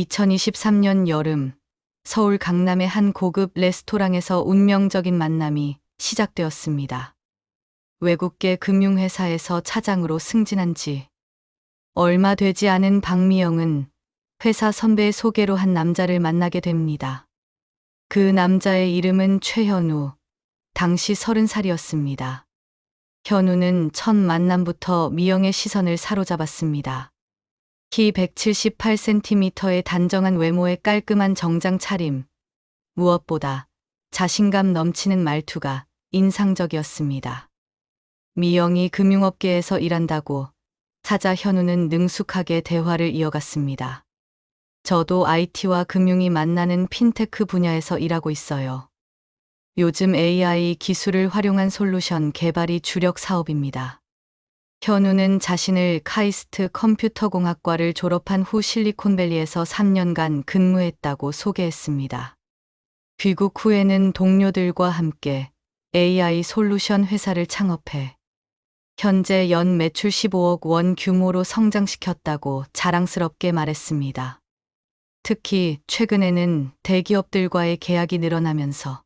2023년 여름, 서울 강남의 한 고급 레스토랑에서 운명적인 만남이 시작되었습니다. 외국계 금융회사에서 차장으로 승진한 지 얼마 되지 않은 박미영은 회사 선배의 소개로 한 남자를 만나게 됩니다. 그 남자의 이름은 최현우, 당시 30살이었습니다. 현우는 첫 만남부터 미영의 시선을 사로잡았습니다. 키 178cm의 단정한 외모에 깔끔한 정장 차림, 무엇보다 자신감 넘치는 말투가 인상적이었습니다. 미영이 금융업계에서 일한다고 찾아 현우는 능숙하게 대화를 이어갔습니다. 저도 IT와 금융이 만나는 핀테크 분야에서 일하고 있어요. 요즘 AI 기술을 활용한 솔루션 개발이 주력 사업입니다. 현우는 자신을 카이스트 컴퓨터공학과를 졸업한 후 실리콘밸리에서 3년간 근무했다고 소개했습니다. 귀국 후에는 동료들과 함께 AI 솔루션 회사를 창업해 현재 연 매출 15억 원 규모로 성장시켰다고 자랑스럽게 말했습니다. 특히 최근에는 대기업들과의 계약이 늘어나면서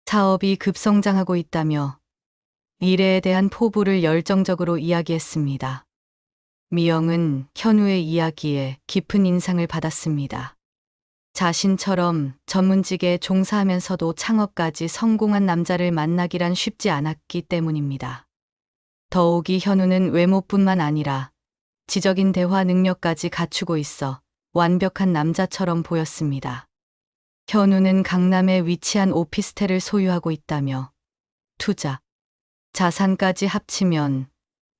사업이 급성장하고 있다며 미래에 대한 포부를 열정적으로 이야기했습니다. 미영은 현우의 이야기에 깊은 인상을 받았습니다. 자신처럼 전문직에 종사하면서도 창업까지 성공한 남자를 만나기란 쉽지 않았기 때문입니다. 더욱이 현우는 외모뿐만 아니라 지적인 대화 능력까지 갖추고 있어 완벽한 남자처럼 보였습니다. 현우는 강남에 위치한 오피스텔을 소유하고 있다며 투자, 자산까지 합치면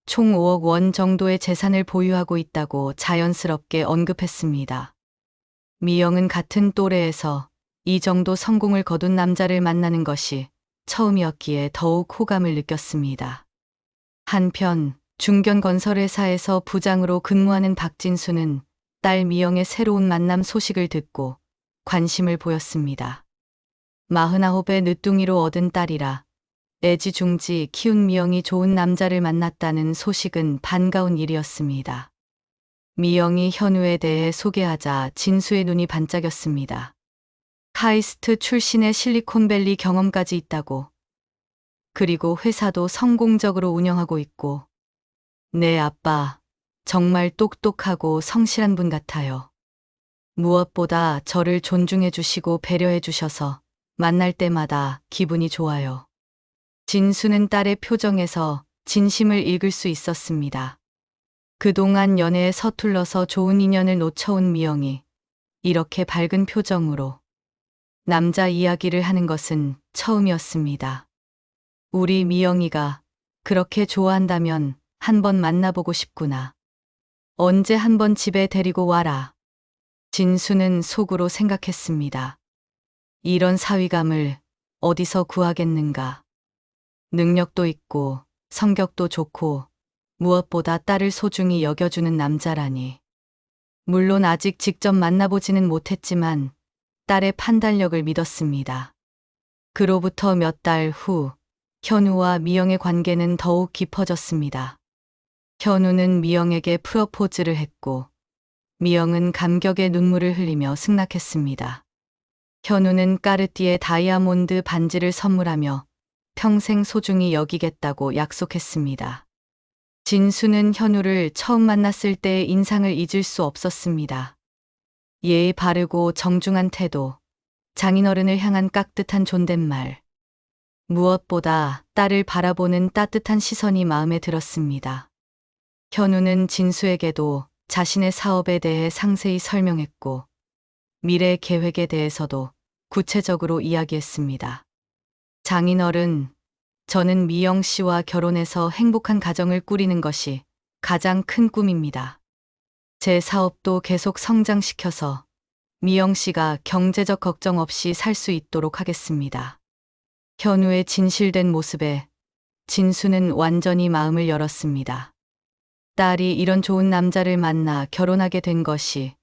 총 5억 원 정도의 재산을 보유하고 있다고 자연스럽게 언급했습니다. 미영은 같은 또래에서 이 정도 성공을 거둔 남자를 만나는 것이 처음이었기에 더욱 호감을 느꼈습니다. 한편 중견건설회사에서 부장으로 근무하는 박진수는 딸 미영의 새로운 만남 소식을 듣고 관심을 보였습니다. 49의 늦둥이로 얻은 딸이라 애지중지 키운 미영이 좋은 남자를 만났다는 소식은 반가운 일이었습니다. 미영이 현우에 대해 소개하자 진수의 눈이 반짝였습니다. 카이스트 출신의 실리콘밸리 경험까지 있다고. 그리고 회사도 성공적으로 운영하고 있고. 네, 아빠, 정말 똑똑하고 성실한 분 같아요. 무엇보다 저를 존중해 주시고 배려해 주셔서 만날 때마다 기분이 좋아요. 진수는 딸의 표정에서 진심을 읽을 수 있었습니다. 그동안 연애에 서툴러서 좋은 인연을 놓쳐온 미영이 이렇게 밝은 표정으로 남자 이야기를 하는 것은 처음이었습니다. 우리 미영이가 그렇게 좋아한다면 한번 만나보고 싶구나. 언제 한번 집에 데리고 와라. 진수는 속으로 생각했습니다. 이런 사위감을 어디서 구하겠는가. 능력도 있고 성격도 좋고 무엇보다 딸을 소중히 여겨주는 남자라니. 물론 아직 직접 만나보지는 못했지만 딸의 판단력을 믿었습니다. 그로부터 몇 달 후 현우와 미영의 관계는 더욱 깊어졌습니다. 현우는 미영에게 프러포즈를 했고 미영은 감격의 눈물을 흘리며 승낙했습니다. 현우는 까르띠에 다이아몬드 반지를 선물하며 평생 소중히 여기겠다고 약속했습니다. 진수는 현우를 처음 만났을 때의 인상을 잊을 수 없었습니다. 예의 바르고 정중한 태도, 장인어른을 향한 깍듯한 존댓말, 무엇보다 딸을 바라보는 따뜻한 시선이 마음에 들었습니다. 현우는 진수에게도 자신의 사업에 대해 상세히 설명했고 미래 계획에 대해서도 구체적으로 이야기했습니다. 장인어른, 저는 미영 씨와 결혼해서 행복한 가정을 꾸리는 것이 가장 큰 꿈입니다. 제 사업도 계속 성장시켜서 미영 씨가 경제적 걱정 없이 살 수 있도록 하겠습니다. 현우의 진실된 모습에 진수는 완전히 마음을 열었습니다. 딸이 이런 좋은 남자를 만나 결혼하게 된 것이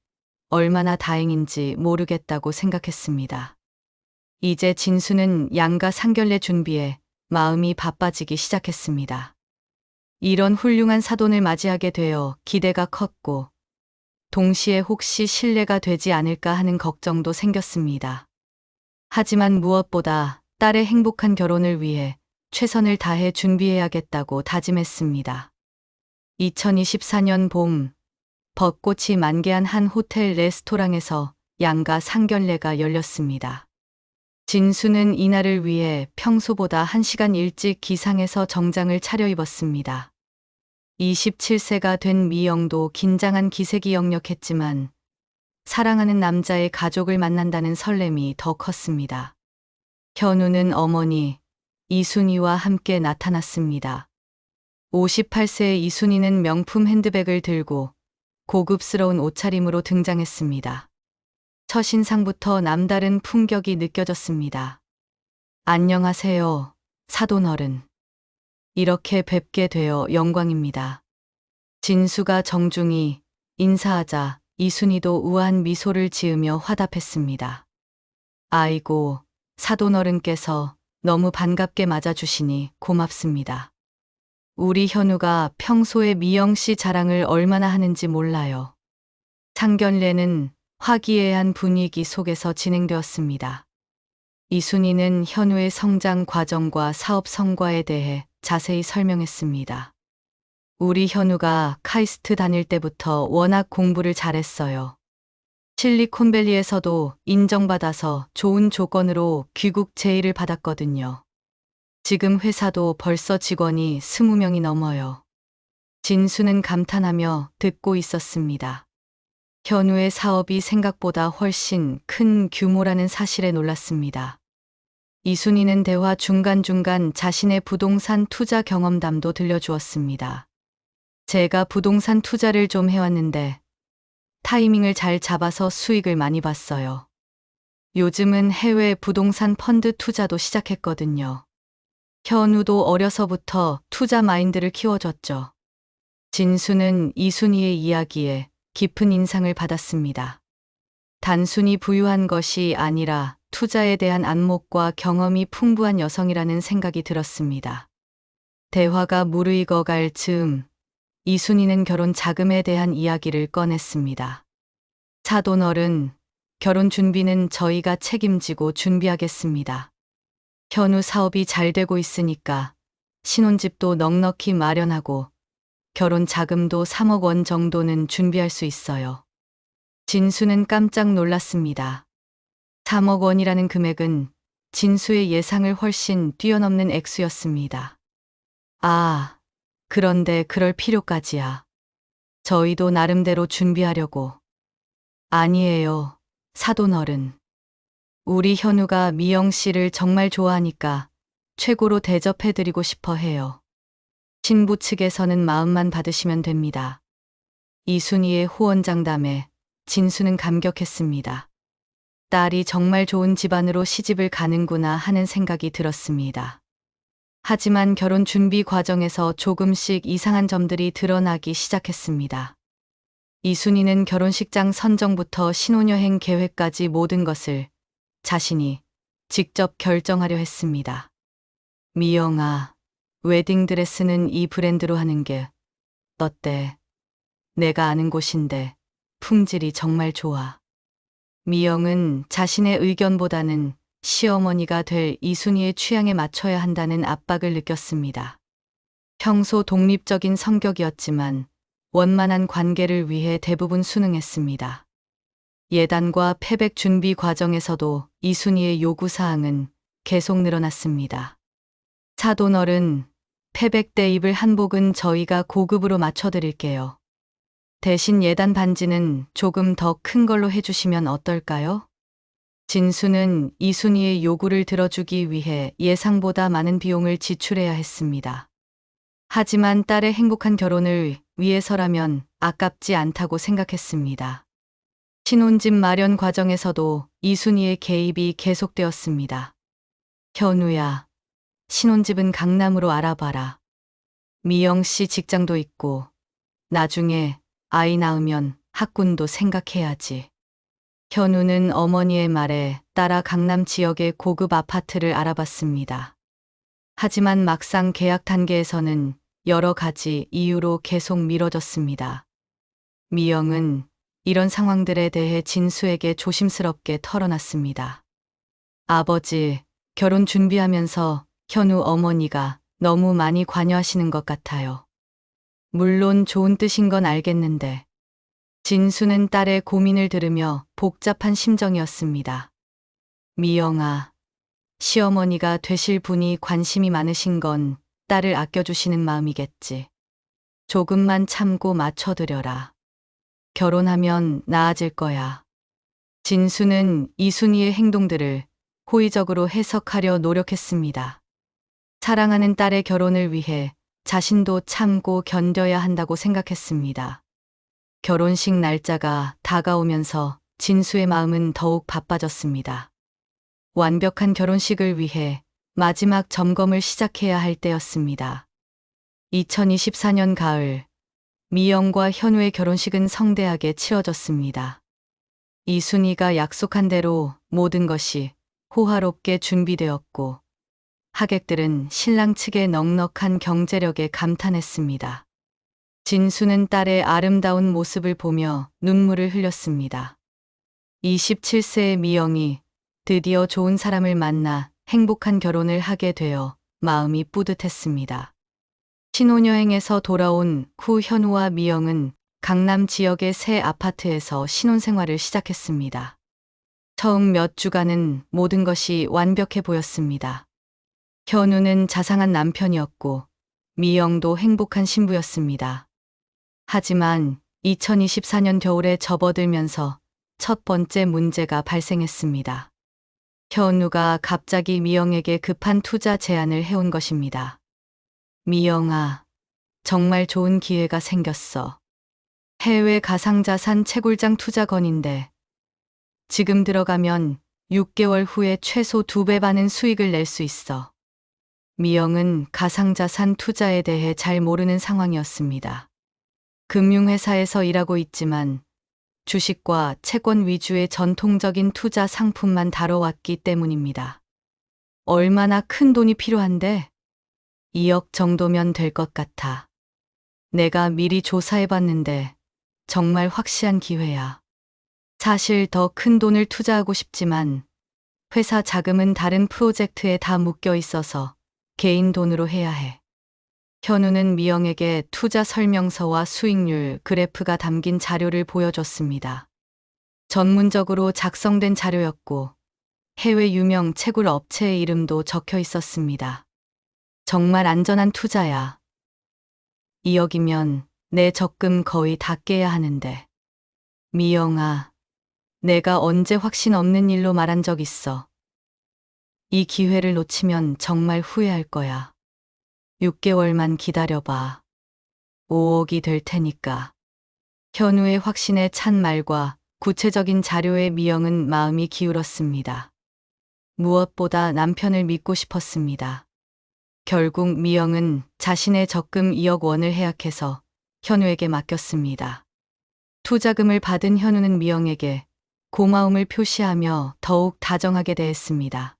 얼마나 다행인지 모르겠다고 생각했습니다. 이제 진수는 양가 상견례 준비에 마음이 바빠지기 시작했습니다. 이런 훌륭한 사돈을 맞이하게 되어 기대가 컸고 동시에 혹시 신뢰가 되지 않을까 하는 걱정도 생겼습니다. 하지만 무엇보다 딸의 행복한 결혼을 위해 최선을 다해 준비해야겠다고 다짐했습니다. 2024년 봄, 벚꽃이 만개한 한 호텔 레스토랑에서 양가 상견례가 열렸습니다. 진수는 이날을 위해 평소보다 1시간 일찍 기상해서 정장을 차려입었습니다. 27세가 된 미영도 긴장한 기색이 역력했지만 사랑하는 남자의 가족을 만난다는 설렘이 더 컸습니다. 현우는 어머니 이순희와 함께 나타났습니다. 58세의 이순희는 명품 핸드백을 들고 고급스러운 옷차림으로 등장했습니다. 첫인상부터 남다른 품격이 느껴졌습니다. 안녕하세요, 사돈어른. 이렇게 뵙게 되어 영광입니다. 진수가 정중히 인사하자 이순희도 우아한 미소를 지으며 화답했습니다. 아이고, 사돈어른께서 너무 반갑게 맞아주시니 고맙습니다. 우리 현우가 평소에 미영 씨 자랑을 얼마나 하는지 몰라요. 상견례는 화기애애한 분위기 속에서 진행되었습니다. 이순희는 현우의 성장 과정과 사업 성과에 대해 자세히 설명했습니다. 우리 현우가 카이스트 다닐 때부터 워낙 공부를 잘했어요. 실리콘밸리에서도 인정받아서 좋은 조건으로 귀국 제의를 받았거든요. 지금 회사도 벌써 직원이 20명이 넘어요. 진수는 감탄하며 듣고 있었습니다. 현우의 사업이 생각보다 훨씬 큰 규모라는 사실에 놀랐습니다. 이순희는 대화 중간중간 자신의 부동산 투자 경험담도 들려주었습니다. 제가 부동산 투자를 좀 해왔는데 타이밍을 잘 잡아서 수익을 많이 봤어요. 요즘은 해외 부동산 펀드 투자도 시작했거든요. 현우도 어려서부터 투자 마인드를 키워줬죠. 진수는 이순희의 이야기에 깊은 인상을 받았습니다. 단순히 부유한 것이 아니라 투자에 대한 안목과 경험이 풍부한 여성이라는 생각이 들었습니다. 대화가 무르익어갈 즈음, 이순희는 결혼 자금에 대한 이야기를 꺼냈습니다. 사돈어른, 결혼 준비는 저희가 책임지고 준비하겠습니다. 현우 사업이 잘 되고 있으니까 신혼집도 넉넉히 마련하고 결혼 자금도 3억 원 정도는 준비할 수 있어요. 진수는 깜짝 놀랐습니다. 3억 원이라는 금액은 진수의 예상을 훨씬 뛰어넘는 액수였습니다. 아, 그런데 그럴 필요까지야. 저희도 나름대로 준비하려고. 아니에요, 사돈어른. 우리 현우가 미영 씨를 정말 좋아하니까 최고로 대접해드리고 싶어 해요. 신부 측에서는 마음만 받으시면 됩니다. 이순희의 호언장담에 진수는 감격했습니다. 딸이 정말 좋은 집안으로 시집을 가는구나 하는 생각이 들었습니다. 하지만 결혼 준비 과정에서 조금씩 이상한 점들이 드러나기 시작했습니다. 이순희는 결혼식장 선정부터 신혼여행 계획까지 모든 것을 자신이 직접 결정하려 했습니다. 미영아, 웨딩드레스는 이 브랜드로 하는 게 어때? 내가 아는 곳인데 품질이 정말 좋아. 미영은 자신의 의견보다는 시어머니가 될 이순희의 취향에 맞춰야 한다는 압박을 느꼈습니다. 평소 독립적인 성격이었지만 원만한 관계를 위해 대부분 순응했습니다. 예단과 패백 준비 과정에서도 이순희의 요구사항은 계속 늘어났습니다. 사돈어른, 패백 때 입을 한복은 저희가 고급으로 맞춰드릴게요. 대신 예단 반지는 조금 더 큰 걸로 해주시면 어떨까요? 진수는 이순희의 요구를 들어주기 위해 예상보다 많은 비용을 지출해야 했습니다. 하지만 딸의 행복한 결혼을 위해서라면 아깝지 않다고 생각했습니다. 신혼집 마련 과정에서도 이순희의 개입이 계속되었습니다. 현우야, 신혼집은 강남으로 알아봐라. 미영 씨 직장도 있고 나중에 아이 낳으면 학군도 생각해야지. 현우는 어머니의 말에 따라 강남 지역의 고급 아파트를 알아봤습니다. 하지만 막상 계약 단계에서는 여러 가지 이유로 계속 미뤄졌습니다. 미영은 이런 상황들에 대해 진수에게 조심스럽게 털어놨습니다. 아버지, 결혼 준비하면서 현우 어머니가 너무 많이 관여하시는 것 같아요. 물론 좋은 뜻인 건 알겠는데. 진수는 딸의 고민을 들으며 복잡한 심정이었습니다. 미영아, 시어머니가 되실 분이 관심이 많으신 건 딸을 아껴주시는 마음이겠지. 조금만 참고 맞춰드려라. 결혼하면 나아질 거야. 진수는 이순희의 행동들을 호의적으로 해석하려 노력했습니다. 사랑하는 딸의 결혼을 위해 자신도 참고 견뎌야 한다고 생각했습니다. 결혼식 날짜가 다가오면서 진수의 마음은 더욱 바빠졌습니다. 완벽한 결혼식을 위해 마지막 점검을 시작해야 할 때였습니다. 2024년 가을, 미영과 현우의 결혼식은 성대하게 치러졌습니다. 이순희가 약속한 대로 모든 것이 호화롭게 준비되었고, 하객들은 신랑 측의 넉넉한 경제력에 감탄했습니다. 진수는 딸의 아름다운 모습을 보며 눈물을 흘렸습니다. 27세의 미영이 드디어 좋은 사람을 만나 행복한 결혼을 하게 되어 마음이 뿌듯했습니다. 신혼여행에서 돌아온 후 현우와 미영은 강남 지역의 새 아파트에서 신혼생활을 시작했습니다. 처음 몇 주간은 모든 것이 완벽해 보였습니다. 현우는 자상한 남편이었고 미영도 행복한 신부였습니다. 하지만 2024년 겨울에 접어들면서 첫 번째 문제가 발생했습니다. 현우가 갑자기 미영에게 급한 투자 제안을 해온 것입니다. 미영아, 정말 좋은 기회가 생겼어. 해외 가상자산 채굴장 투자 건인데 지금 들어가면 6개월 후에 최소 2배 많은 수익을 낼 수 있어. 미영은 가상자산 투자에 대해 잘 모르는 상황이었습니다. 금융회사에서 일하고 있지만 주식과 채권 위주의 전통적인 투자 상품만 다뤄왔기 때문입니다. 얼마나 큰 돈이 필요한데? 2억 정도면 될 것 같아. 내가 미리 조사해봤는데 정말 확실한 기회야. 사실 더 큰 돈을 투자하고 싶지만 회사 자금은 다른 프로젝트에 다 묶여 있어서 개인 돈으로 해야 해. 현우는 미영에게 투자 설명서와 수익률 그래프가 담긴 자료를 보여줬습니다. 전문적으로 작성된 자료였고 해외 유명 채굴 업체의 이름도 적혀 있었습니다. 정말 안전한 투자야. 2억이면 내 적금 거의 다 깨야 하는데. 미영아, 내가 언제 확신 없는 일로 말한 적 있어. 이 기회를 놓치면 정말 후회할 거야. 6개월만 기다려봐. 5억이 될 테니까. 현우의 확신에 찬 말과 구체적인 자료에 미영은 마음이 기울었습니다. 무엇보다 남편을 믿고 싶었습니다. 결국 미영은 자신의 적금 2억 원을 해약해서 현우에게 맡겼습니다. 투자금을 받은 현우는 미영에게 고마움을 표시하며 더욱 다정하게 대했습니다.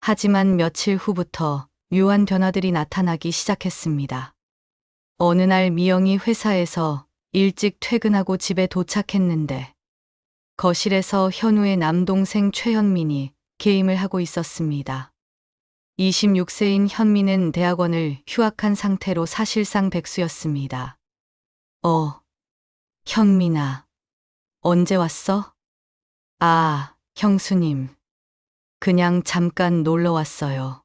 하지만 며칠 후부터 묘한 변화들이 나타나기 시작했습니다. 어느 날 미영이 회사에서 일찍 퇴근하고 집에 도착했는데 거실에서 현우의 남동생 최현민이 게임을 하고 있었습니다. 26세인 현민은 대학원을 휴학한 상태로 사실상 백수였습니다. 현민아, 언제 왔어? 아, 형수님. 그냥 잠깐 놀러 왔어요.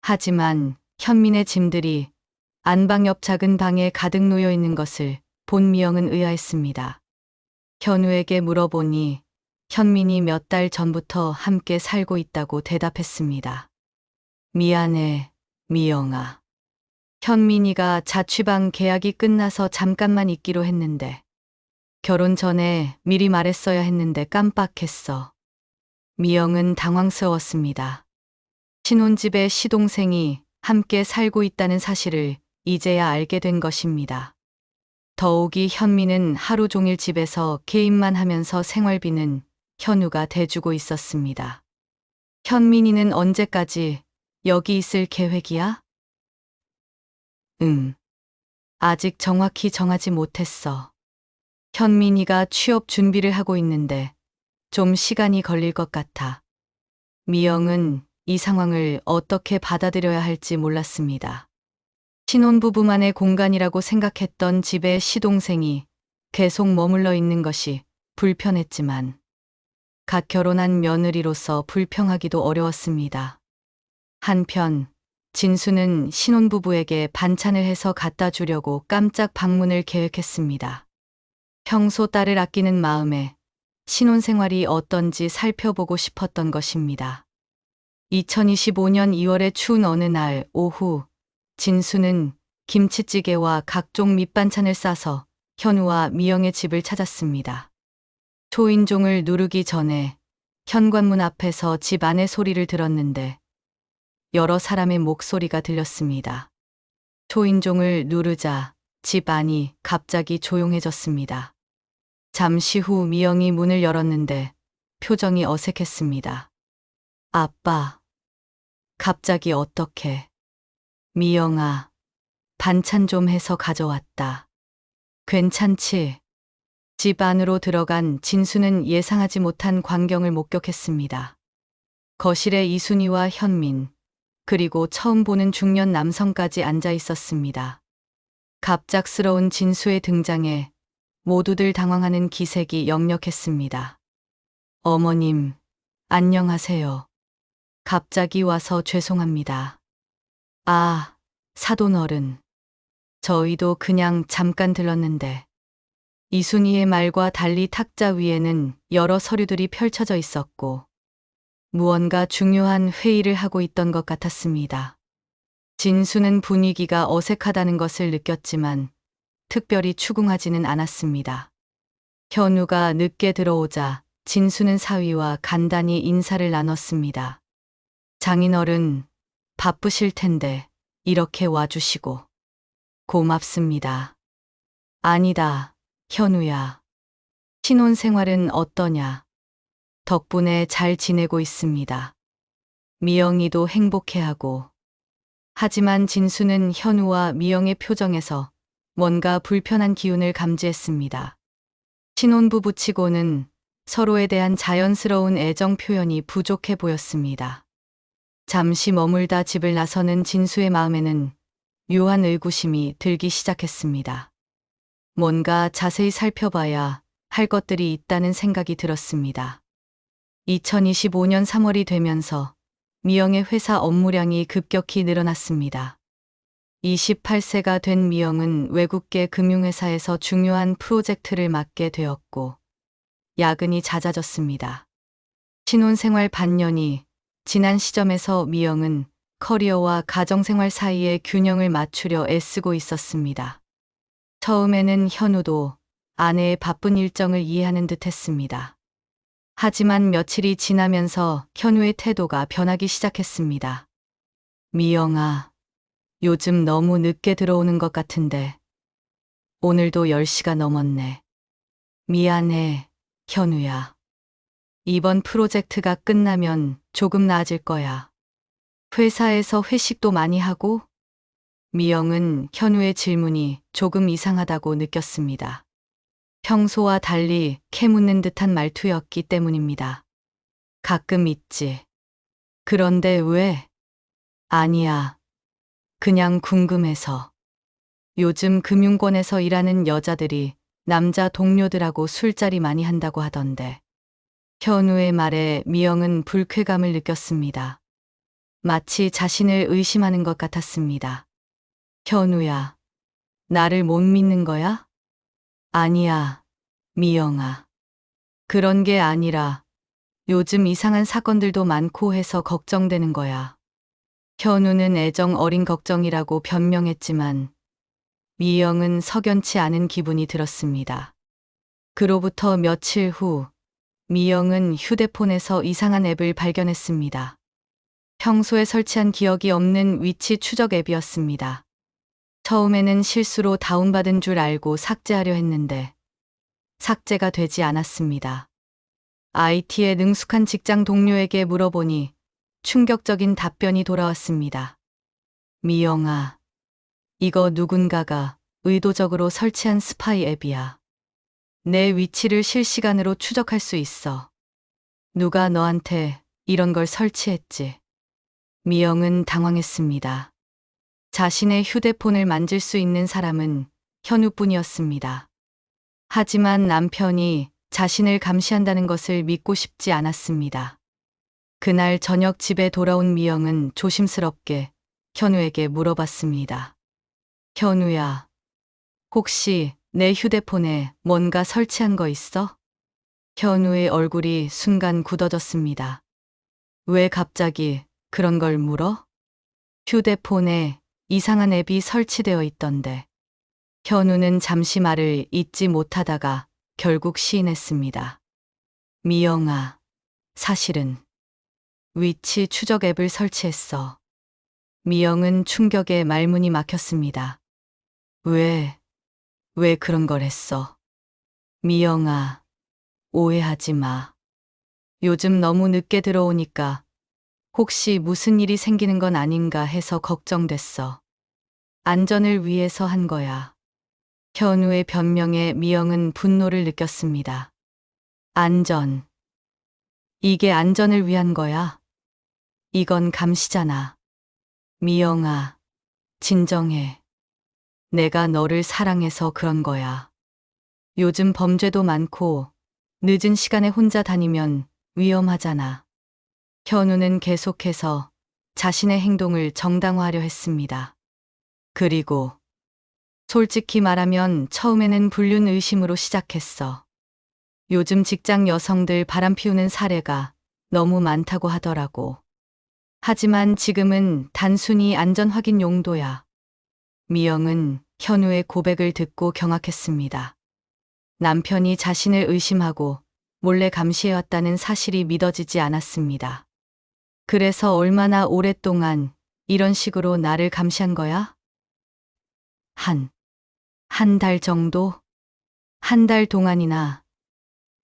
하지만 현민의 짐들이 안방 옆 작은 방에 가득 놓여 있는 것을 본 미영은 의아했습니다. 현우에게 물어보니 현민이 몇 달 전부터 함께 살고 있다고 대답했습니다. 미안해, 미영아. 현민이가 자취방 계약이 끝나서 잠깐만 있기로 했는데 결혼 전에 미리 말했어야 했는데 깜빡했어. 미영은 당황스러웠습니다. 신혼집에 시동생이 함께 살고 있다는 사실을 이제야 알게 된 것입니다. 더욱이 현미는 하루 종일 집에서 게임만 하면서 생활비는 현우가 대주고 있었습니다. 현민이는 언제까지 여기 있을 계획이야? 아직 정확히 정하지 못했어. 현민이가 취업 준비를 하고 있는데 좀 시간이 걸릴 것 같아. 미영은 이 상황을 어떻게 받아들여야 할지 몰랐습니다. 신혼부부만의 공간이라고 생각했던 집에 시동생이 계속 머물러 있는 것이 불편했지만 갓 결혼한 며느리로서 불평하기도 어려웠습니다. 한편 진수는 신혼부부에게 반찬을 해서 갖다 주려고 깜짝 방문을 계획했습니다. 평소 딸을 아끼는 마음에 신혼생활이 어떤지 살펴보고 싶었던 것입니다. 2025년 2월의 추운 어느 날 오후 진수는 김치찌개와 각종 밑반찬을 싸서 현우와 미영의 집을 찾았습니다. 초인종을 누르기 전에 현관문 앞에서 집 안의 소리를 들었는데 여러 사람의 목소리가 들렸습니다. 초인종을 누르자 집 안이 갑자기 조용해졌습니다. 잠시 후 미영이 문을 열었는데 표정이 어색했습니다. 아빠, 갑자기 어떻게? 미영아, 반찬 좀 해서 가져왔다. 괜찮지? 집 안으로 들어간 진수는 예상하지 못한 광경을 목격했습니다. 거실에 이순희와 현민, 그리고 처음 보는 중년 남성까지 앉아 있었습니다. 갑작스러운 진수의 등장에 모두들 당황하는 기색이 역력했습니다. 어머님, 안녕하세요. 갑자기 와서 죄송합니다. 아, 사돈 어른. 저희도 그냥 잠깐 들렀는데. 이순희의 말과 달리 탁자 위에는 여러 서류들이 펼쳐져 있었고 무언가 중요한 회의를 하고 있던 것 같았습니다. 진수는 분위기가 어색하다는 것을 느꼈지만 특별히 추궁하지는 않았습니다. 현우가 늦게 들어오자 진수는 사위와 간단히 인사를 나눴습니다. 장인어른, 바쁘실 텐데 이렇게 와주시고 고맙습니다. 아니다, 현우야. 신혼생활은 어떠냐? 덕분에 잘 지내고 있습니다. 미영이도 행복해하고. 하지만 진수는 현우와 미영의 표정에서 뭔가 불편한 기운을 감지했습니다. 신혼부부치고는 서로에 대한 자연스러운 애정 표현이 부족해 보였습니다. 잠시 머물다 집을 나서는 진수의 마음에는 묘한 의구심이 들기 시작했습니다. 뭔가 자세히 살펴봐야 할 것들이 있다는 생각이 들었습니다. 2025년 3월이 되면서 미영의 회사 업무량이 급격히 늘어났습니다. 28세가 된 미영은 외국계 금융회사에서 중요한 프로젝트를 맡게 되었고 야근이 잦아졌습니다. 신혼생활 반년이 지난 시점에서 미영은 커리어와 가정생활 사이의 균형을 맞추려 애쓰고 있었습니다. 처음에는 현우도 아내의 바쁜 일정을 이해하는 듯 했습니다. 하지만 며칠이 지나면서 현우의 태도가 변하기 시작했습니다. 미영아, 요즘 너무 늦게 들어오는 것 같은데 오늘도 10시가 넘었네. 미안해, 현우야. 이번 프로젝트가 끝나면 조금 나아질 거야. 회사에서 회식도 많이 하고? 미영은 현우의 질문이 조금 이상하다고 느꼈습니다. 평소와 달리 캐묻는 듯한 말투였기 때문입니다. 가끔 있지. 그런데 왜? 아니야. 그냥 궁금해서. 요즘 금융권에서 일하는 여자들이 남자 동료들하고 술자리 많이 한다고 하던데. 현우의 말에 미영은 불쾌감을 느꼈습니다. 마치 자신을 의심하는 것 같았습니다. 현우야, 나를 못 믿는 거야? 아니야, 미영아. 그런 게 아니라 요즘 이상한 사건들도 많고 해서 걱정되는 거야. 현우는 애정 어린 걱정이라고 변명했지만 미영은 석연치 않은 기분이 들었습니다. 그로부터 며칠 후 미영은 휴대폰에서 이상한 앱을 발견했습니다. 평소에 설치한 기억이 없는 위치 추적 앱이었습니다. 처음에는 실수로 다운받은 줄 알고 삭제하려 했는데 삭제가 되지 않았습니다. IT에 능숙한 직장 동료에게 물어보니 충격적인 답변이 돌아왔습니다. 미영아, 이거 누군가가 의도적으로 설치한 스파이 앱이야. 내 위치를 실시간으로 추적할 수 있어. 누가 너한테 이런 걸 설치했지? 미영은 당황했습니다. 자신의 휴대폰을 만질 수 있는 사람은 현우뿐이었습니다. 하지만 남편이 자신을 감시한다는 것을 믿고 싶지 않았습니다. 그날 저녁 집에 돌아온 미영은 조심스럽게 현우에게 물어봤습니다. 현우야, 혹시 내 휴대폰에 뭔가 설치한 거 있어? 현우의 얼굴이 순간 굳어졌습니다. 왜 갑자기 그런 걸 물어? 휴대폰에 이상한 앱이 설치되어 있던데. 현우는 잠시 말을 잇지 못하다가 결국 시인했습니다. 미영아, 사실은 위치 추적 앱을 설치했어. 미영은 충격에 말문이 막혔습니다. 왜 그런 걸 했어? 미영아, 오해하지 마. 요즘 너무 늦게 들어오니까 혹시 무슨 일이 생기는 건 아닌가 해서 걱정됐어. 안전을 위해서 한 거야. 현우의 변명에 미영은 분노를 느꼈습니다. 안전. 이게 안전을 위한 거야? 이건 감시잖아. 미영아, 진정해. 내가 너를 사랑해서 그런 거야. 요즘 범죄도 많고 늦은 시간에 혼자 다니면 위험하잖아. 현우는 계속해서 자신의 행동을 정당화하려 했습니다. 그리고 솔직히 말하면 처음에는 불륜 의심으로 시작했어. 요즘 직장 여성들 바람 피우는 사례가 너무 많다고 하더라고. 하지만 지금은 단순히 안전 확인 용도야. 미영은 현우의 고백을 듣고 경악했습니다. 남편이 자신을 의심하고 몰래 감시해왔다는 사실이 믿어지지 않았습니다. 그래서 얼마나 오랫동안 이런 식으로 나를 감시한 거야? 한 달 정도? 한 달 동안이나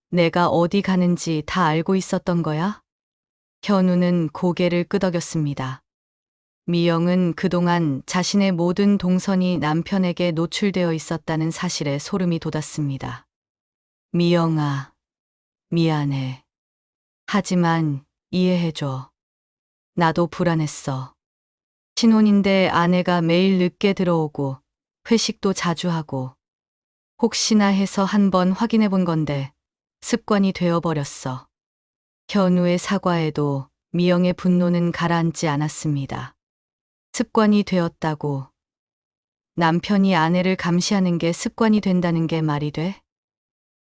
내가 어디 가는지 다 알고 있었던 거야? 현우는 고개를 끄덕였습니다. 미영은 그동안 자신의 모든 동선이 남편에게 노출되어 있었다는 사실에 소름이 돋았습니다. 미영아, 미안해. 하지만 이해해줘. 나도 불안했어. 신혼인데 아내가 매일 늦게 들어오고 회식도 자주 하고 혹시나 해서 한번 확인해 본 건데 습관이 되어버렸어. 현우의 사과에도 미영의 분노는 가라앉지 않았습니다. 습관이 되었다고. 남편이 아내를 감시하는 게 습관이 된다는 게 말이 돼?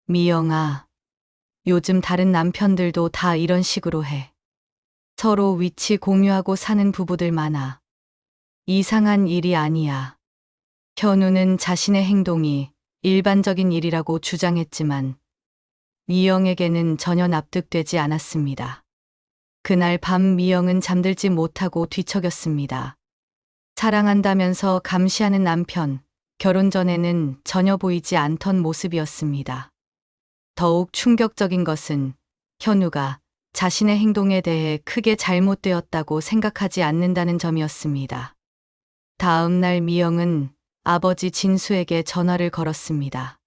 미영아, 요즘 다른 남편들도 다 이런 식으로 해. 서로 위치 공유하고 사는 부부들 많아. 이상한 일이 아니야. 현우는 자신의 행동이 일반적인 일이라고 주장했지만 미영에게는 전혀 납득되지 않았습니다. 그날 밤 미영은 잠들지 못하고 뒤척였습니다. 사랑한다면서 감시하는 남편, 결혼 전에는 전혀 보이지 않던 모습이었습니다. 더욱 충격적인 것은 현우가 자신의 행동에 대해 크게 잘못되었다고 생각하지 않는다는 점이었습니다. 다음 날 미영은 아버지 진수에게 전화를 걸었습니다.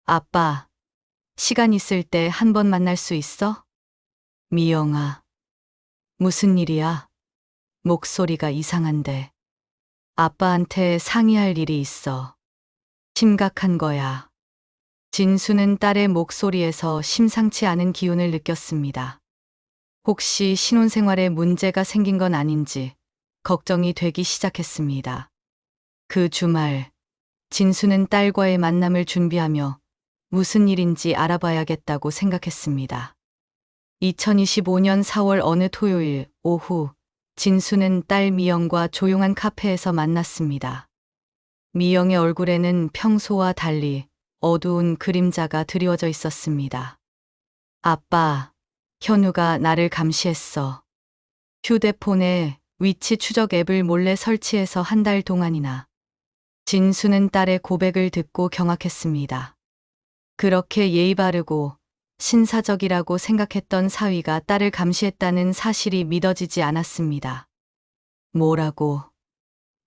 아빠, 시간 있을 때 한 번 만날 수 있어? 미영아, 무슨 일이야? 목소리가 이상한데. 아빠한테 상의할 일이 있어. 심각한 거야. 진수는 딸의 목소리에서 심상치 않은 기운을 느꼈습니다. 혹시 신혼생활에 문제가 생긴 건 아닌지 걱정이 되기 시작했습니다. 그 주말, 진수는 딸과의 만남을 준비하며 무슨 일인지 알아봐야겠다고 생각했습니다. 2025년 4월 어느 토요일 오후, 진수는 딸 미영과 조용한 카페에서 만났습니다. 미영의 얼굴에는 평소와 달리 어두운 그림자가 드리워져 있었습니다. 아빠, 현우가 나를 감시했어. 휴대폰에 위치 추적 앱을 몰래 설치해서 한 달 동안이나. 진수는 딸의 고백을 듣고 경악했습니다. 그렇게 예의 바르고 신사적이라고 생각했던 사위가 딸을 감시했다는 사실이 믿어지지 않았습니다. 뭐라고?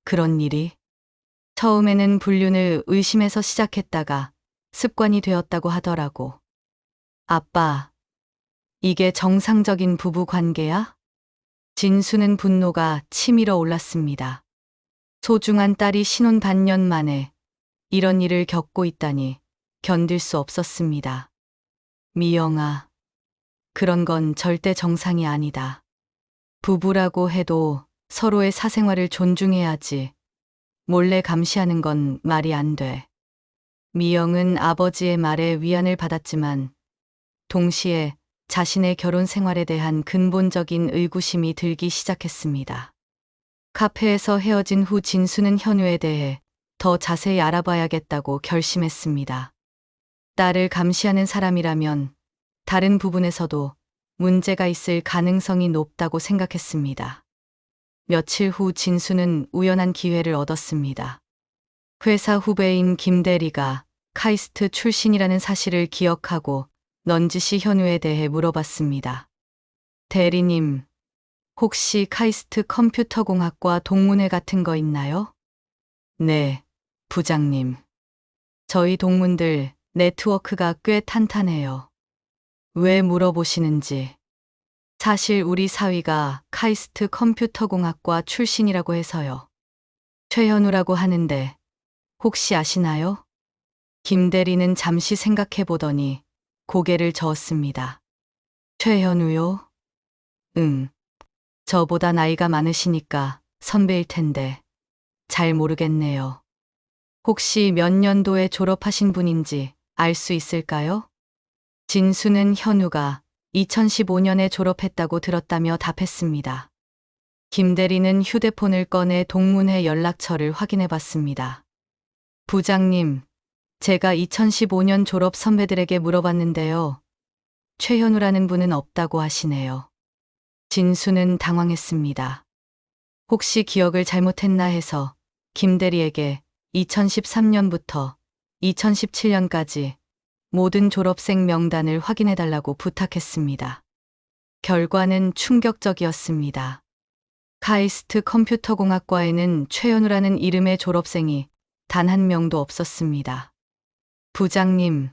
그런 일이? 처음에는 불륜을 의심해서 시작했다가 습관이 되었다고 하더라고. 아빠, 이게 정상적인 부부 관계야? 진수는 분노가 치밀어 올랐습니다. 소중한 딸이 신혼 반년 만에 이런 일을 겪고 있다니 견딜 수 없었습니다. 미영아, 그런 건 절대 정상이 아니다. 부부라고 해도 서로의 사생활을 존중해야지. 몰래 감시하는 건 말이 안 돼. 미영은 아버지의 말에 위안을 받았지만 동시에 자신의 결혼 생활에 대한 근본적인 의구심이 들기 시작했습니다. 카페에서 헤어진 후 진수는 현우에 대해 더 자세히 알아봐야겠다고 결심했습니다. 딸을 감시하는 사람이라면 다른 부분에서도 문제가 있을 가능성이 높다고 생각했습니다. 며칠 후 진수는 우연한 기회를 얻었습니다. 회사 후배인 김 대리가 카이스트 출신이라는 사실을 기억하고 넌지시 현우에 대해 물어봤습니다. 대리님, 혹시 카이스트 컴퓨터공학과 동문회 같은 거 있나요? 네, 부장님. 저희 동문들 네트워크가 꽤 탄탄해요. 왜 물어보시는지. 사실 우리 사위가 카이스트 컴퓨터공학과 출신이라고 해서요. 최현우라고 하는데 혹시 아시나요? 김 대리는 잠시 생각해 보더니 고개를 저었습니다. 최현우요? 응. 저보다 나이가 많으시니까 선배일 텐데 잘 모르겠네요. 혹시 몇 년도에 졸업하신 분인지 알 수 있을까요? 진수는 현우가 2015년에 졸업했다고 들었다며 답했습니다. 김 대리는 휴대폰을 꺼내 동문회 연락처를 확인해 봤습니다. 부장님, 제가 2015년 졸업 선배들에게 물어봤는데요. 최현우라는 분은 없다고 하시네요. 진수는 당황했습니다. 혹시 기억을 잘못했나 해서 김 대리에게 2013년부터 2017년까지 모든 졸업생 명단을 확인해 달라고 부탁했습니다. 결과는 충격적이었습니다. 카이스트 컴퓨터공학과에는 최현우라는 이름의 졸업생이 단 한 명도 없었습니다. 부장님,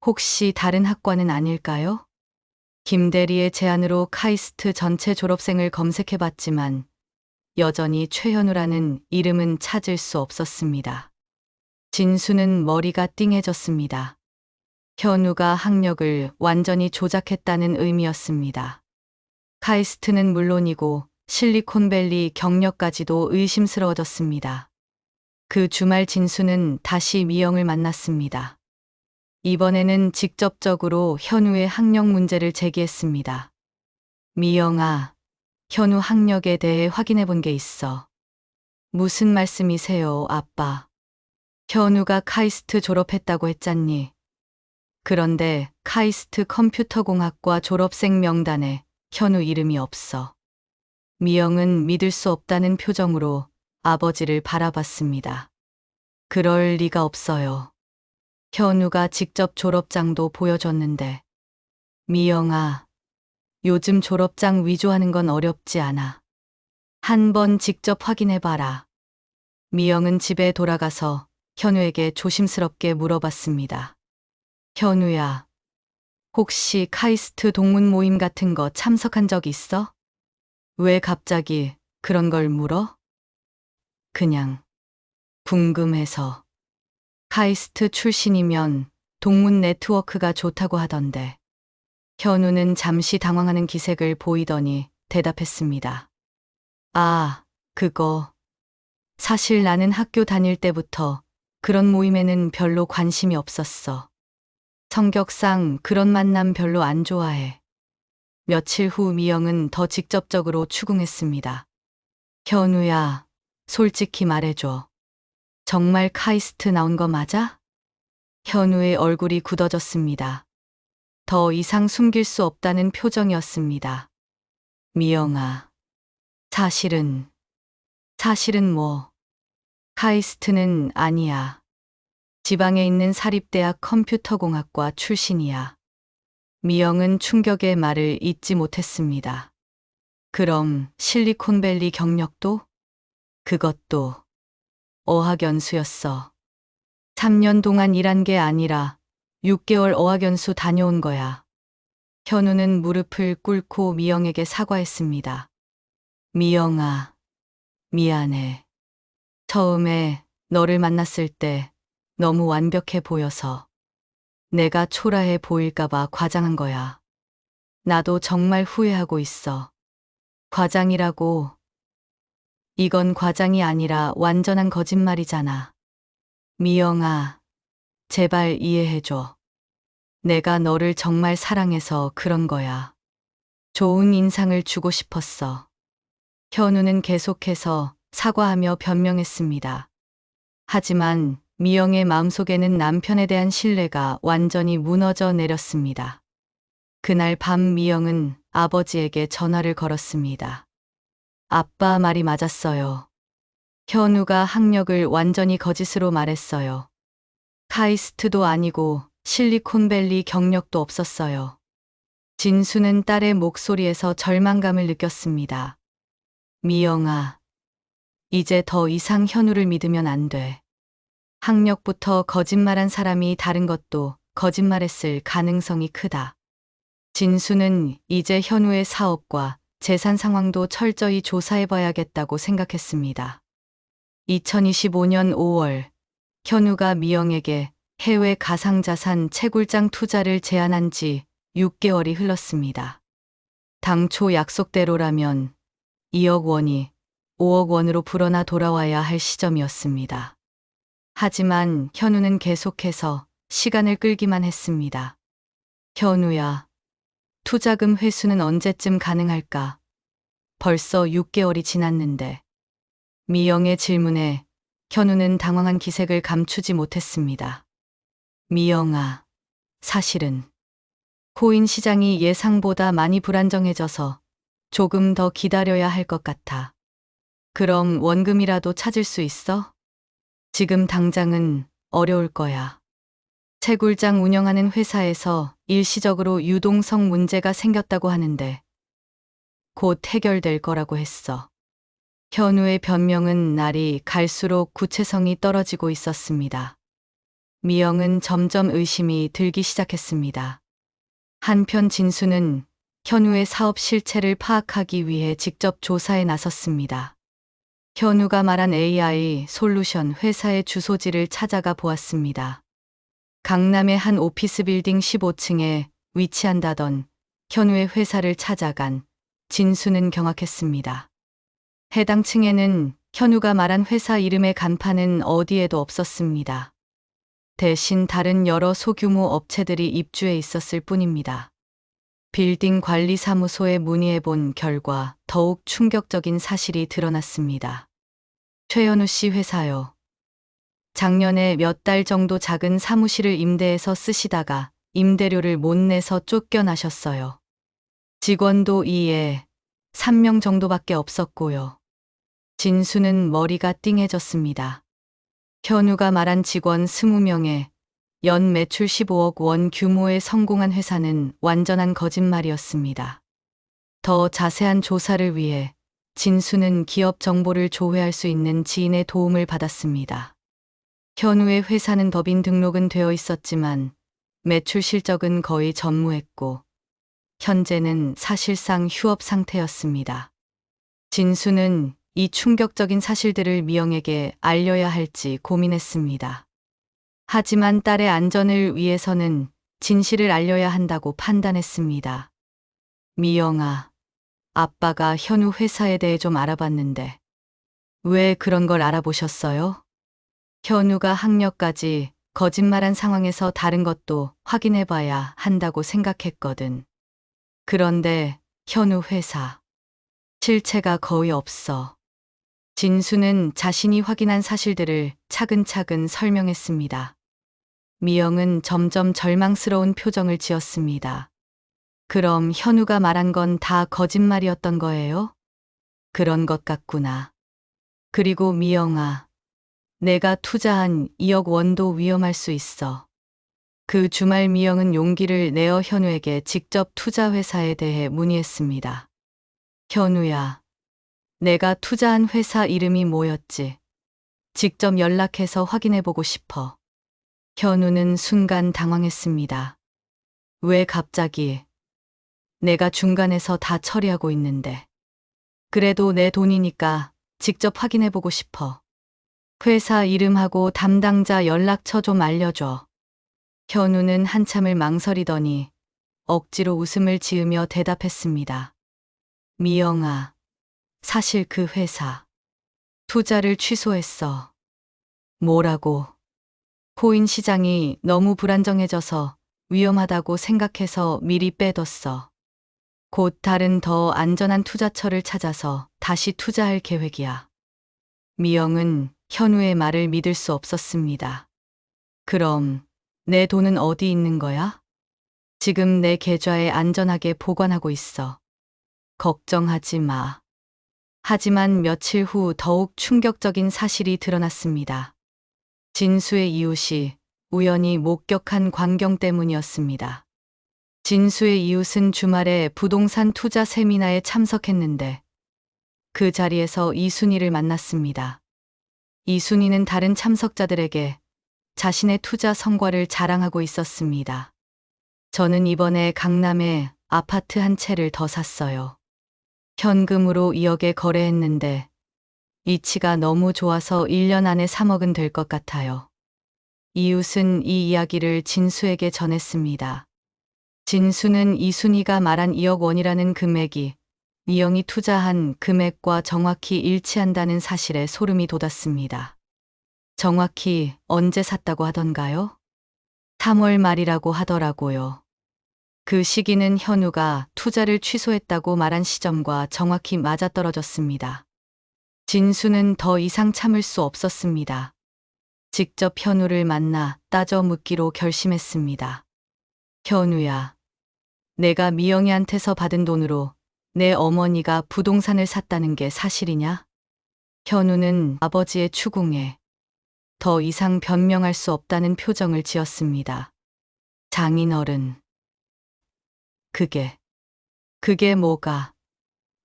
혹시 다른 학과는 아닐까요? 김 대리의 제안으로 카이스트 전체 졸업생을 검색해 봤지만 여전히 최현우라는 이름은 찾을 수 없었습니다. 진수는 머리가 띵해졌습니다. 현우가 학력을 완전히 조작했다는 의미였습니다. 카이스트는 물론이고 실리콘밸리 경력까지도 의심스러워졌습니다. 그 주말 진수는 다시 미영을 만났습니다. 이번에는 직접적으로 현우의 학력 문제를 제기했습니다. 미영아, 현우 학력에 대해 확인해 본 게 있어. 무슨 말씀이세요, 아빠? 현우가 카이스트 졸업했다고 했잖니. 그런데 카이스트 컴퓨터공학과 졸업생 명단에 현우 이름이 없어. 미영은 믿을 수 없다는 표정으로 아버지를 바라봤습니다. 그럴 리가 없어요. 현우가 직접 졸업장도 보여줬는데. 미영아, 요즘 졸업장 위조하는 건 어렵지 않아. 한번 직접 확인해봐라. 미영은 집에 돌아가서 현우에게 조심스럽게 물어봤습니다. 현우야, 혹시 카이스트 동문 모임 같은 거 참석한 적 있어? 왜 갑자기 그런 걸 물어? 그냥 궁금해서. 카이스트 출신이면 동문 네트워크가 좋다고 하던데. 현우는 잠시 당황하는 기색을 보이더니 대답했습니다. 아, 그거. 사실 나는 학교 다닐 때부터 그런 모임에는 별로 관심이 없었어. 성격상 그런 만남 별로 안 좋아해. 며칠 후 미영은 더 직접적으로 추궁했습니다. 현우야, 솔직히 말해줘. 정말 카이스트 나온 거 맞아? 현우의 얼굴이 굳어졌습니다. 더 이상 숨길 수 없다는 표정이었습니다. 미영아, 사실은 뭐, 카이스트는 아니야. 지방에 있는 사립대학 컴퓨터공학과 출신이야. 미영은 충격의 말을 잇지 못했습니다. 그럼 실리콘밸리 경력도? 그것도 어학연수였어. 3년 동안 일한 게 아니라 6개월 어학연수 다녀온 거야. 현우는 무릎을 꿇고 미영에게 사과했습니다. 미영아, 미안해. 처음에 너를 만났을 때 너무 완벽해 보여서 내가 초라해 보일까봐 과장한 거야. 나도 정말 후회하고 있어. 과장이라고. 이건 과장이 아니라 완전한 거짓말이잖아. 미영아, 제발 이해해줘. 내가 너를 정말 사랑해서 그런 거야. 좋은 인상을 주고 싶었어. 현우는 계속해서 사과하며 변명했습니다. 하지만 미영의 마음속에는 남편에 대한 신뢰가 완전히 무너져 내렸습니다. 그날 밤 미영은 아버지에게 전화를 걸었습니다. 아빠 말이 맞았어요. 현우가 학력을 완전히 거짓으로 말했어요. 카이스트도 아니고 실리콘밸리 경력도 없었어요. 진수는 딸의 목소리에서 절망감을 느꼈습니다. 미영아, 이제 더 이상 현우를 믿으면 안 돼. 학력부터 거짓말한 사람이 다른 것도 거짓말했을 가능성이 크다. 진수는 이제 현우의 사업과 재산 상황도 철저히 조사해봐야겠다고 생각했습니다. 2025년 5월, 현우가 미영에게 해외 가상자산 채굴장 투자를 제안한 지 6개월이 흘렀습니다. 당초 약속대로라면 2억 원이 5억 원으로 불어나 돌아와야 할 시점이었습니다. 하지만 현우는 계속해서 시간을 끌기만 했습니다. 현우야, 투자금 회수는 언제쯤 가능할까? 벌써 6개월이 지났는데. 미영의 질문에 현우는 당황한 기색을 감추지 못했습니다. 미영아, 사실은 코인 시장이 예상보다 많이 불안정해져서 조금 더 기다려야 할 것 같아. 그럼 원금이라도 찾을 수 있어? 지금 당장은 어려울 거야. 채굴장 운영하는 회사에서 일시적으로 유동성 문제가 생겼다고 하는데 곧 해결될 거라고 했어. 현우의 변명은 날이 갈수록 구체성이 떨어지고 있었습니다. 미영은 점점 의심이 들기 시작했습니다. 한편 진수는 현우의 사업 실체를 파악하기 위해 직접 조사에 나섰습니다. 현우가 말한 AI 솔루션 회사의 주소지를 찾아가 보았습니다. 강남의 한 오피스 빌딩 15층에 위치한다던 현우의 회사를 찾아간 진수는 경악했습니다. 해당 층에는 현우가 말한 회사 이름의 간판은 어디에도 없었습니다. 대신 다른 여러 소규모 업체들이 입주해 있었을 뿐입니다. 빌딩 관리사무소에 문의해 본 결과 더욱 충격적인 사실이 드러났습니다. 최현우 씨 회사요. 작년에 몇 달 정도 작은 사무실을 임대해서 쓰시다가 임대료를 못 내서 쫓겨나셨어요. 직원도 2에 3명 정도밖에 없었고요. 진수는 머리가 띵해졌습니다. 현우가 말한 직원 20명에 연 매출 15억 원 규모의 성공한 회사는 완전한 거짓말이었습니다. 더 자세한 조사를 위해 진수는 기업 정보를 조회할 수 있는 지인의 도움을 받았습니다. 현우의 회사는 법인 등록은 되어 있었지만 매출 실적은 거의 전무했고 현재는 사실상 휴업 상태였습니다. 진수는 이 충격적인 사실들을 미영에게 알려야 할지 고민했습니다. 하지만 딸의 안전을 위해서는 진실을 알려야 한다고 판단했습니다. 미영아, 아빠가 현우 회사에 대해 좀 알아봤는데 왜 그런 걸 알아보셨어요? 현우가 학력까지 거짓말한 상황에서 다른 것도 확인해봐야 한다고 생각했거든. 그런데 현우 회사 실체가 거의 없어. 진수는 자신이 확인한 사실들을 차근차근 설명했습니다. 미영은 점점 절망스러운 표정을 지었습니다. 그럼 현우가 말한 건 다 거짓말이었던 거예요? 그런 것 같구나. 그리고 미영아, 내가 투자한 2억 원도 위험할 수 있어. 그 주말 미영은 용기를 내어 현우에게 직접 투자 회사에 대해 문의했습니다. 현우야, 내가 투자한 회사 이름이 뭐였지? 직접 연락해서 확인해보고 싶어. 현우는 순간 당황했습니다. 왜 갑자기? 내가 중간에서 다 처리하고 있는데. 그래도 내 돈이니까 직접 확인해보고 싶어. 회사 이름하고 담당자 연락처 좀 알려줘. 현우는 한참을 망설이더니 억지로 웃음을 지으며 대답했습니다. 미영아, 사실 그 회사 투자를 취소했어. 뭐라고? 코인 시장이 너무 불안정해져서 위험하다고 생각해서 미리 빼뒀어. 곧 다른 더 안전한 투자처를 찾아서 다시 투자할 계획이야. 미영은 현우의 말을 믿을 수 없었습니다. 그럼 내 돈은 어디 있는 거야? 지금 내 계좌에 안전하게 보관하고 있어. 걱정하지 마. 하지만 며칠 후 더욱 충격적인 사실이 드러났습니다. 진수의 이웃이 우연히 목격한 광경 때문이었습니다. 진수의 이웃은 주말에 부동산 투자 세미나에 참석했는데 그 자리에서 이순희를 만났습니다. 이순희는 다른 참석자들에게 자신의 투자 성과를 자랑하고 있었습니다. 저는 이번에 강남에 아파트 한 채를 더 샀어요. 현금으로 2억에 거래했는데 이치가 너무 좋아서 1년 안에 3억은 될 것 같아요. 이웃은 이 이야기를 진수에게 전했습니다. 진수는 이순희가 말한 2억 원이라는 금액이 미영이 투자한 금액과 정확히 일치한다는 사실에 소름이 돋았습니다. 정확히 언제 샀다고 하던가요? 3월 말이라고 하더라고요. 그 시기는 현우가 투자를 취소했다고 말한 시점과 정확히 맞아떨어졌습니다. 진수는 더 이상 참을 수 없었습니다. 직접 현우를 만나 따져 묻기로 결심했습니다. 현우야, 내가 미영이한테서 받은 돈으로 내 어머니가 부동산을 샀다는 게 사실이냐? 현우는 아버지의 추궁에 더 이상 변명할 수 없다는 표정을 지었습니다. 장인어른. 그게 뭐가?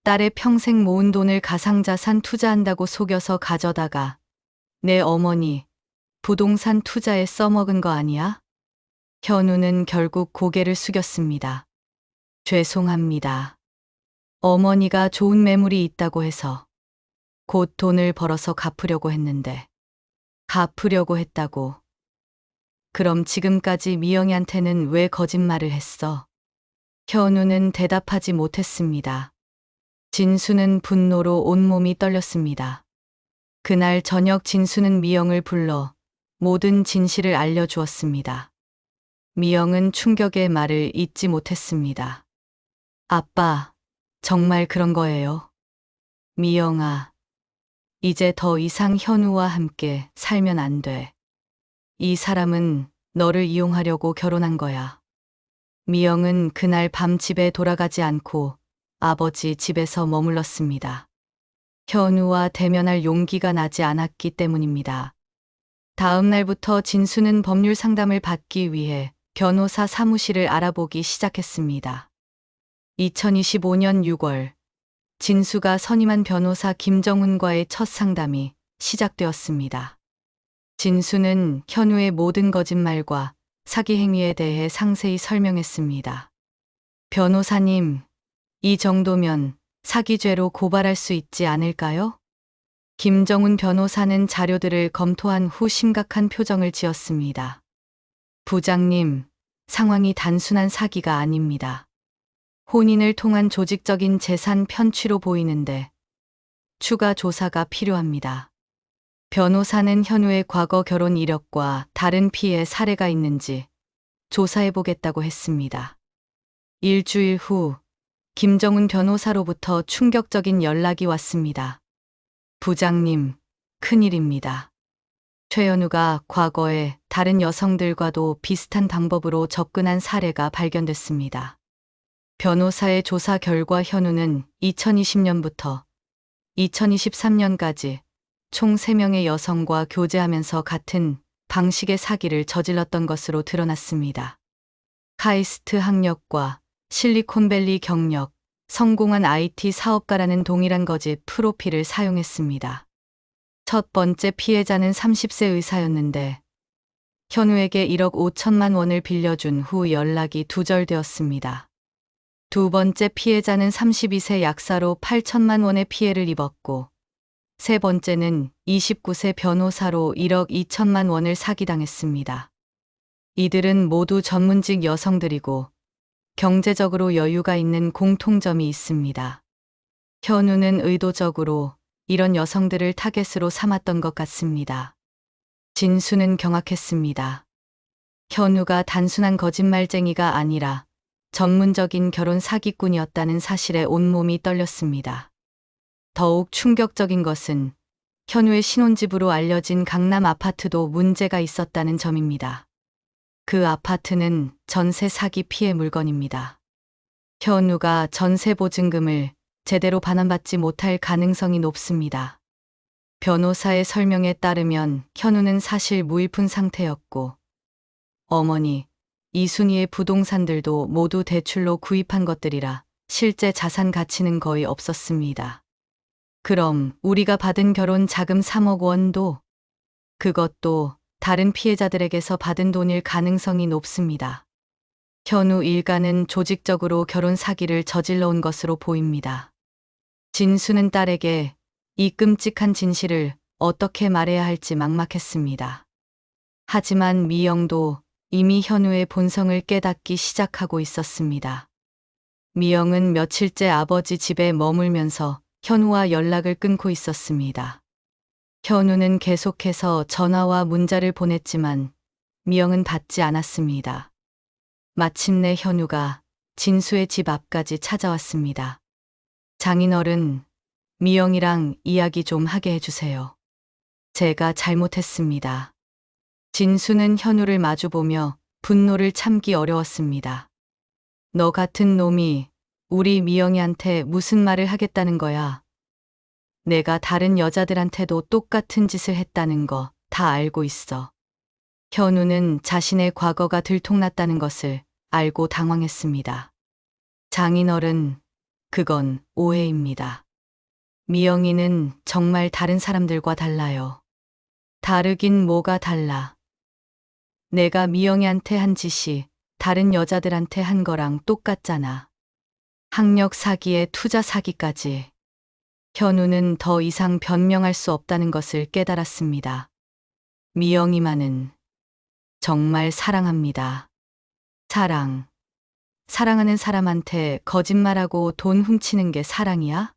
딸의 평생 모은 돈을 가상자산 투자한다고 속여서 가져다가 내 어머니 부동산 투자에 써먹은 거 아니야? 현우는 결국 고개를 숙였습니다. 죄송합니다. 어머니가 좋은 매물이 있다고 해서 곧 돈을 벌어서 갚으려고 했는데. 갚으려고 했다고. 그럼 지금까지 미영이한테는 왜 거짓말을 했어? 현우는 대답하지 못했습니다. 진수는 분노로 온몸이 떨렸습니다. 그날 저녁 진수는 미영을 불러 모든 진실을 알려주었습니다. 미영은 충격의 말을 잇지 못했습니다. 아빠, 정말 그런 거예요? 미영아, 이제 더 이상 현우와 함께 살면 안 돼. 이 사람은 너를 이용하려고 결혼한 거야. 미영은 그날 밤 집에 돌아가지 않고 아버지 집에서 머물렀습니다. 현우와 대면할 용기가 나지 않았기 때문입니다. 다음 날부터 진수는 법률 상담을 받기 위해 변호사 사무실을 알아보기 시작했습니다. 2025년 6월, 진수가 선임한 변호사 김정훈과의 첫 상담이 시작되었습니다. 진수는 현우의 모든 거짓말과 사기 행위에 대해 상세히 설명했습니다. 변호사님, 이 정도면 사기죄로 고발할 수 있지 않을까요? 김정훈 변호사는 자료들을 검토한 후 심각한 표정을 지었습니다. 부장님, 상황이 단순한 사기가 아닙니다. 혼인을 통한 조직적인 재산 편취로 보이는데 추가 조사가 필요합니다. 변호사는 현우의 과거 결혼 이력과 다른 피해 사례가 있는지 조사해보겠다고 했습니다. 일주일 후 김정훈 변호사로부터 충격적인 연락이 왔습니다. 부장님, 큰일입니다. 최현우가 과거에 다른 여성들과도 비슷한 방법으로 접근한 사례가 발견됐습니다. 변호사의 조사 결과 현우는 2020년부터 2023년까지 총 3명의 여성과 교제하면서 같은 방식의 사기를 저질렀던 것으로 드러났습니다. 카이스트 학력과 실리콘밸리 경력, 성공한 IT 사업가라는 동일한 거짓 프로필을 사용했습니다. 첫 번째 피해자는 30세 의사였는데 현우에게 1억 5천만 원을 빌려준 후 연락이 두절되었습니다. 두 번째 피해자는 32세 약사로 8천만 원의 피해를 입었고, 세 번째는 29세 변호사로 1억 2천만 원을 사기당했습니다. 이들은 모두 전문직 여성들이고 경제적으로 여유가 있는 공통점이 있습니다. 현우는 의도적으로 이런 여성들을 타겟으로 삼았던 것 같습니다. 진수는 경악했습니다. 현우가 단순한 거짓말쟁이가 아니라 전문적인 결혼 사기꾼이었다는 사실에 온몸이 떨렸습니다. 더욱 충격적인 것은 현우의 신혼집으로 알려진 강남 아파트도 문제가 있었다는 점입니다. 그 아파트는 전세 사기 피해 물건입니다. 현우가 전세 보증금을 제대로 반환받지 못할 가능성이 높습니다. 변호사의 설명에 따르면 현우는 사실 무일푼 상태였고, 어머니, 이순희의 부동산들도 모두 대출로 구입한 것들이라 실제 자산 가치는 거의 없었습니다. 그럼 우리가 받은 결혼 자금 3억 원도 그것도 다른 피해자들에게서 받은 돈일 가능성이 높습니다. 현우 일가는 조직적으로 결혼 사기를 저질러 온 것으로 보입니다. 진수는 딸에게 이 끔찍한 진실을 어떻게 말해야 할지 막막했습니다. 하지만 미영도 이미 현우의 본성을 깨닫기 시작하고 있었습니다. 미영은 며칠째 아버지 집에 머물면서 현우와 연락을 끊고 있었습니다. 현우는 계속해서 전화와 문자를 보냈지만 미영은 받지 않았습니다. 마침내 현우가 진수의 집 앞까지 찾아왔습니다. 장인어른, 미영이랑 이야기 좀 하게 해주세요. 제가 잘못했습니다. 진수는 현우를 마주보며 분노를 참기 어려웠습니다. 너 같은 놈이 우리 미영이한테 무슨 말을 하겠다는 거야? 내가 다른 여자들한테도 똑같은 짓을 했다는 거 다 알고 있어. 현우는 자신의 과거가 들통났다는 것을 알고 당황했습니다. 장인어른, 그건 오해입니다. 미영이는 정말 다른 사람들과 달라요. 다르긴 뭐가 달라. 내가 미영이한테 한 짓이 다른 여자들한테 한 거랑 똑같잖아. 학력 사기에 투자 사기까지. 현우는 더 이상 변명할 수 없다는 것을 깨달았습니다. 미영이만은 정말 사랑합니다. 사랑하는 사람한테 거짓말하고 돈 훔치는 게 사랑이야?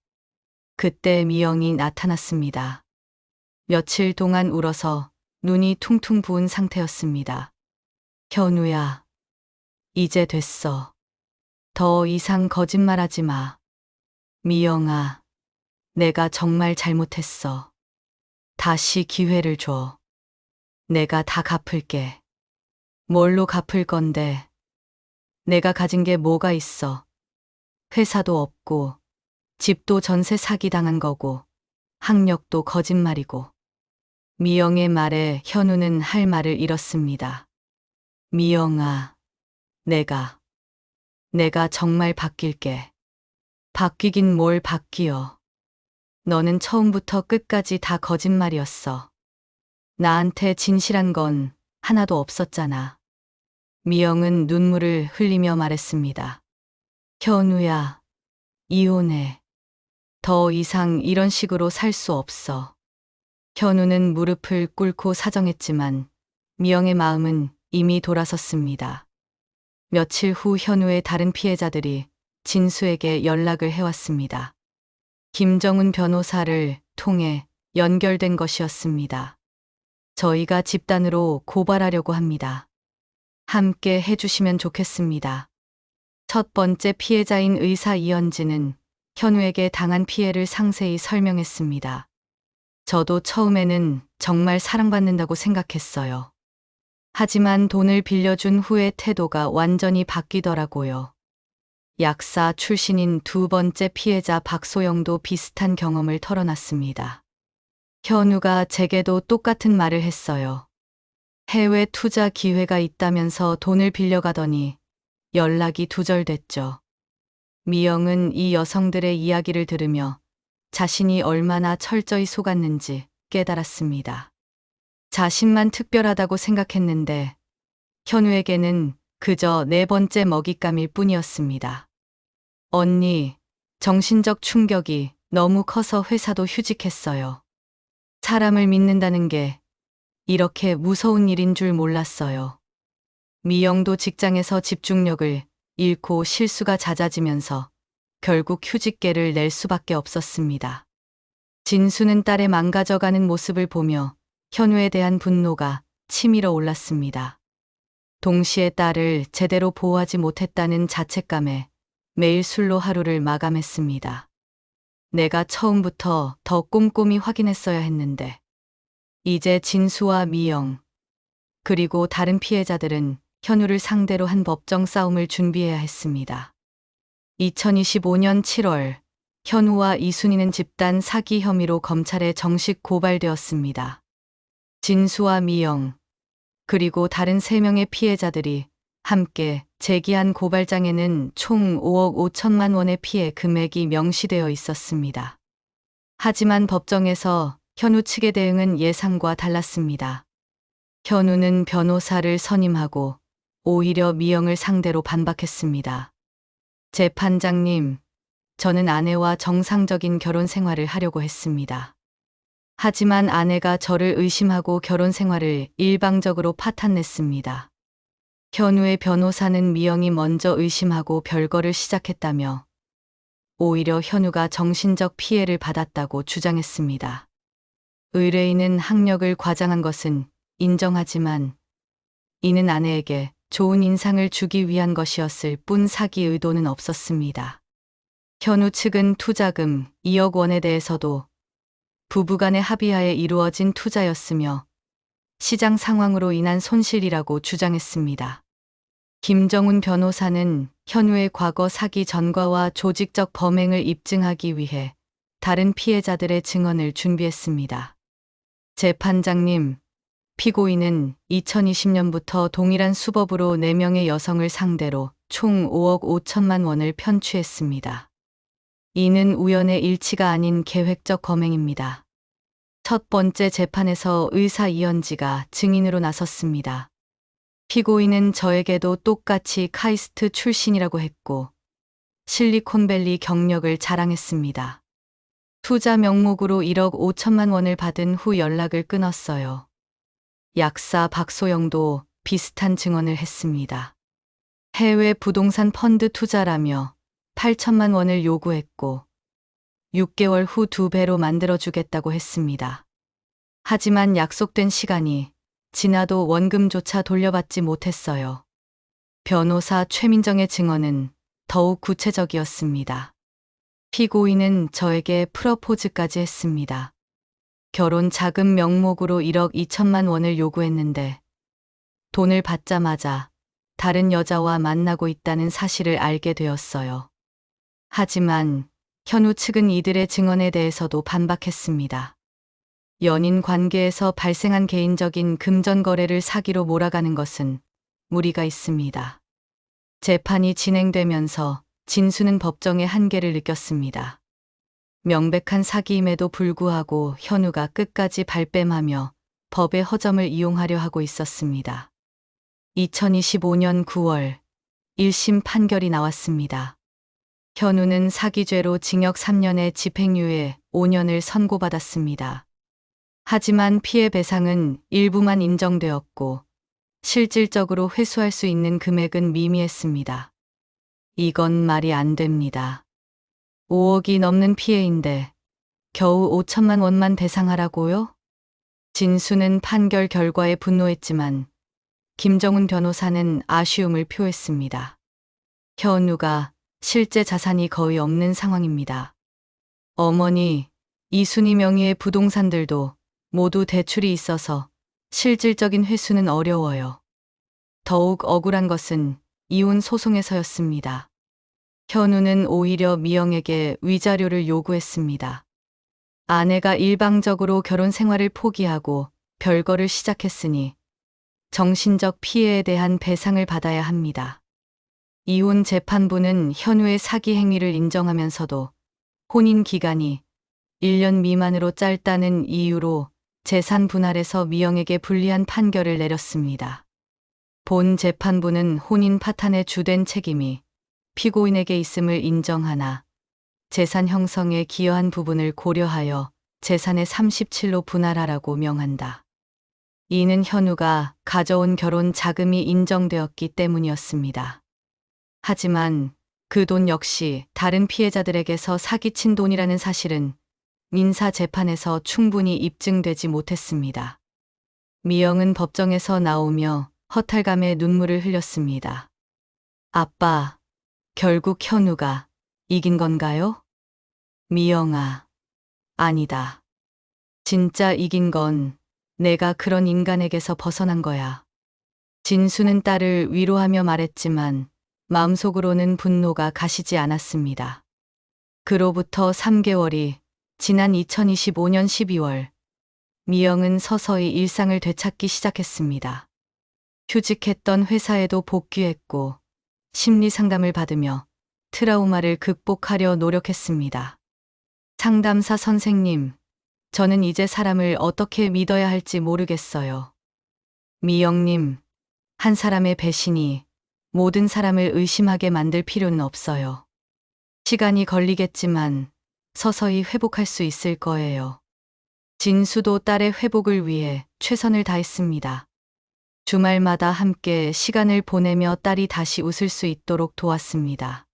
그때 미영이 나타났습니다. 며칠 동안 울어서 눈이 퉁퉁 부은 상태였습니다. 현우야, 이제 됐어. 더 이상 거짓말하지 마. 미영아, 내가 정말 잘못했어. 다시 기회를 줘. 내가 다 갚을게. 뭘로 갚을 건데? 내가 가진 게 뭐가 있어? 회사도 없고, 집도 전세 사기 당한 거고, 학력도 거짓말이고. 미영의 말에 현우는 할 말을 잃었습니다. 미영아, 내가 정말 바뀔게. 바뀌긴 뭘 바뀌어. 너는 처음부터 끝까지 다 거짓말이었어. 나한테 진실한 건 하나도 없었잖아. 미영은 눈물을 흘리며 말했습니다. 현우야, 이혼해. 더 이상 이런 식으로 살 수 없어. 현우는 무릎을 꿇고 사정했지만 미영의 마음은 이미 돌아섰습니다. 며칠 후 현우의 다른 피해자들이 진수에게 연락을 해왔습니다. 김정훈 변호사를 통해 연결된 것이었습니다. 저희가 집단으로 고발하려고 합니다. 함께 해주시면 좋겠습니다. 첫 번째 피해자인 의사 이현진은 현우에게 당한 피해를 상세히 설명했습니다. 저도 처음에는 정말 사랑받는다고 생각했어요. 하지만 돈을 빌려준 후에 태도가 완전히 바뀌더라고요. 약사 출신인 두 번째 피해자 박소영도 비슷한 경험을 털어놨습니다. 현우가 제게도 똑같은 말을 했어요. 해외 투자 기회가 있다면서 돈을 빌려가더니 연락이 두절됐죠. 미영은 이 여성들의 이야기를 들으며 자신이 얼마나 철저히 속았는지 깨달았습니다. 자신만 특별하다고 생각했는데 현우에게는 그저 네 번째 먹잇감일 뿐이었습니다. 언니, 정신적 충격이 너무 커서 회사도 휴직했어요. 사람을 믿는다는 게 이렇게 무서운 일인 줄 몰랐어요. 미영도 직장에서 집중력을 잃고 실수가 잦아지면서 결국 휴직계를 낼 수밖에 없었습니다. 진수는 딸의 망가져가는 모습을 보며 현우에 대한 분노가 치밀어 올랐습니다. 동시에 딸을 제대로 보호하지 못했다는 자책감에 매일 술로 하루를 마감했습니다. 내가 처음부터 더 꼼꼼히 확인했어야 했는데. 이제 진수와 미영, 그리고 다른 피해자들은 현우를 상대로 한 법정 싸움을 준비해야 했습니다. 2025년 7월, 현우와 이순희는 집단 사기 혐의로 검찰에 정식 고발되었습니다. 진수와 미영, 그리고 다른 3명의 피해자들이 함께 제기한 고발장에는 총 5억 5천만 원의 피해 금액이 명시되어 있었습니다. 하지만 법정에서 현우 측의 대응은 예상과 달랐습니다. 현우는 변호사를 선임하고 오히려 미영을 상대로 반박했습니다. 재판장님, 저는 아내와 정상적인 결혼 생활을 하려고 했습니다. 하지만 아내가 저를 의심하고 결혼 생활을 일방적으로 파탄냈습니다. 현우의 변호사는 미영이 먼저 의심하고 별거를 시작했다며 오히려 현우가 정신적 피해를 받았다고 주장했습니다. 의뢰인은 학력을 과장한 것은 인정하지만 이는 아내에게 좋은 인상을 주기 위한 것이었을 뿐 사기 의도는 없었습니다. 현우 측은 투자금 2억 원에 대해서도 부부간의 합의하에 이루어진 투자였으며 시장 상황으로 인한 손실이라고 주장했습니다. 김정훈 변호사는 현우의 과거 사기 전과와 조직적 범행을 입증하기 위해 다른 피해자들의 증언을 준비했습니다. 재판장님, 피고인은 2020년부터 동일한 수법으로 4명의 여성을 상대로 총 5억 5천만 원을 편취했습니다. 이는 우연의 일치가 아닌 계획적 범행입니다. 첫 번째 재판에서 의사 이현지가 증인으로 나섰습니다. 피고인은 저에게도 똑같이 카이스트 출신이라고 했고 실리콘밸리 경력을 자랑했습니다. 투자 명목으로 1억 5천만 원을 받은 후 연락을 끊었어요. 약사 박소영도 비슷한 증언을 했습니다. 해외 부동산 펀드 투자라며 8천만 원을 요구했고 6개월 후 2배로 만들어주겠다고 했습니다. 하지만 약속된 시간이 지나도 원금조차 돌려받지 못했어요. 변호사 최민정의 증언은 더욱 구체적이었습니다. 피고인은 저에게 프러포즈까지 했습니다. 결혼 자금 명목으로 1억 2천만 원을 요구했는데 돈을 받자마자 다른 여자와 만나고 있다는 사실을 알게 되었어요. 하지만 현우 측은 이들의 증언에 대해서도 반박했습니다. 연인 관계에서 발생한 개인적인 금전 거래를 사기로 몰아가는 것은 무리가 있습니다. 재판이 진행되면서 진수는 법정의 한계를 느꼈습니다. 명백한 사기임에도 불구하고 현우가 끝까지 발뺌하며 법의 허점을 이용하려 하고 있었습니다. 2025년 9월 1심 판결이 나왔습니다. 현우는 사기죄로 징역 3년에 집행유예 5년을 선고받았습니다. 하지만 피해 배상은 일부만 인정되었고 실질적으로 회수할 수 있는 금액은 미미했습니다. 이건 말이 안 됩니다. 5억이 넘는 피해인데 겨우 5천만 원만 배상하라고요? 진수는 판결 결과에 분노했지만 김정훈 변호사는 아쉬움을 표했습니다. 현우가 실제 자산이 거의 없는 상황입니다. 어머니, 이순희 명의의 부동산들도 모두 대출이 있어서 실질적인 회수는 어려워요. 더욱 억울한 것은 이혼 소송에서였습니다. 현우는 오히려 미영에게 위자료를 요구했습니다. 아내가 일방적으로 결혼 생활을 포기하고 별거를 시작했으니 정신적 피해에 대한 배상을 받아야 합니다. 이혼 재판부는 현우의 사기 행위를 인정하면서도 혼인 기간이 1년 미만으로 짧다는 이유로 재산 분할에서 미영에게 불리한 판결을 내렸습니다. 본 재판부는 혼인 파탄의 주된 책임이 피고인에게 있음을 인정하나 재산 형성에 기여한 부분을 고려하여 재산의 37로 분할하라고 명한다. 이는 현우가 가져온 결혼 자금이 인정되었기 때문이었습니다. 하지만 그 돈 역시 다른 피해자들에게서 사기친 돈이라는 사실은 민사 재판에서 충분히 입증되지 못했습니다. 미영은 법정에서 나오며 허탈감에 눈물을 흘렸습니다. 아빠, 결국 현우가 이긴 건가요? 미영아, 아니다. 진짜 이긴 건 내가 그런 인간에게서 벗어난 거야. 진수는 딸을 위로하며 말했지만 마음속으로는 분노가 가시지 않았습니다. 그로부터 3개월이 지난 2025년 12월, 미영은 서서히 일상을 되찾기 시작했습니다. 휴직했던 회사에도 복귀했고 심리 상담을 받으며 트라우마를 극복하려 노력했습니다. 상담사 선생님, 저는 이제 사람을 어떻게 믿어야 할지 모르겠어요. 미영님, 한 사람의 배신이 모든 사람을 의심하게 만들 필요는 없어요. 시간이 걸리겠지만 서서히 회복할 수 있을 거예요. 진수도 딸의 회복을 위해 최선을 다했습니다. 주말마다 함께 시간을 보내며 딸이 다시 웃을 수 있도록 도왔습니다.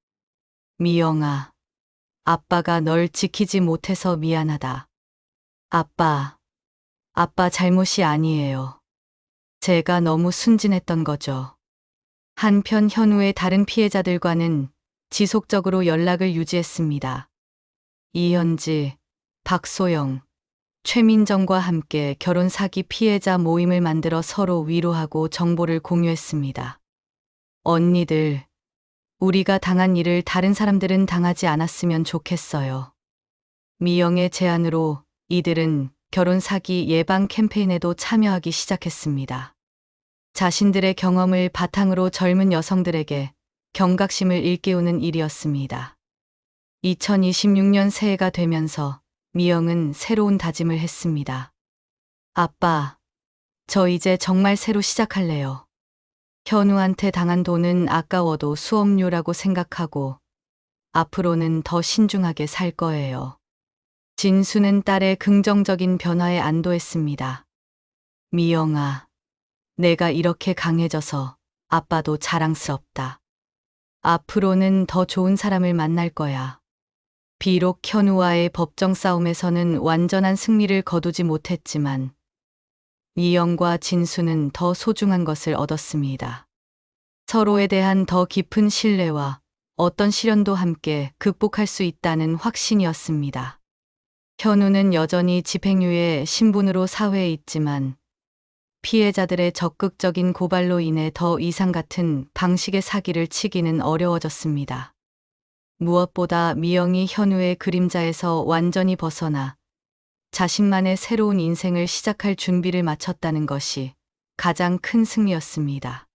미영아, 아빠가 널 지키지 못해서 미안하다. 아빠 잘못이 아니에요. 제가 너무 순진했던 거죠. 한편 현우의 다른 피해자들과는 지속적으로 연락을 유지했습니다. 이현지, 박소영, 최민정과 함께 결혼 사기 피해자 모임을 만들어 서로 위로하고 정보를 공유했습니다. 언니들, 우리가 당한 일을 다른 사람들은 당하지 않았으면 좋겠어요. 미영의 제안으로 이들은 결혼 사기 예방 캠페인에도 참여하기 시작했습니다. 자신들의 경험을 바탕으로 젊은 여성들에게 경각심을 일깨우는 일이었습니다. 2026년 새해가 되면서 미영은 새로운 다짐을 했습니다. 아빠, 저 이제 정말 새로 시작할래요. 현우한테 당한 돈은 아까워도 수업료라고 생각하고 앞으로는 더 신중하게 살 거예요. 진수는 딸의 긍정적인 변화에 안도했습니다. 미영아, 내가 이렇게 강해져서 아빠도 자랑스럽다. 앞으로는 더 좋은 사람을 만날 거야. 비록 현우와의 법정 싸움에서는 완전한 승리를 거두지 못했지만 미영과 진수는 더 소중한 것을 얻었습니다. 서로에 대한 더 깊은 신뢰와 어떤 시련도 함께 극복할 수 있다는 확신이었습니다. 현우는 여전히 집행유예 신분으로 사회에 있지만 피해자들의 적극적인 고발로 인해 더 이상 같은 방식의 사기를 치기는 어려워졌습니다. 무엇보다 미영이 현우의 그림자에서 완전히 벗어나 자신만의 새로운 인생을 시작할 준비를 마쳤다는 것이 가장 큰 승리였습니다.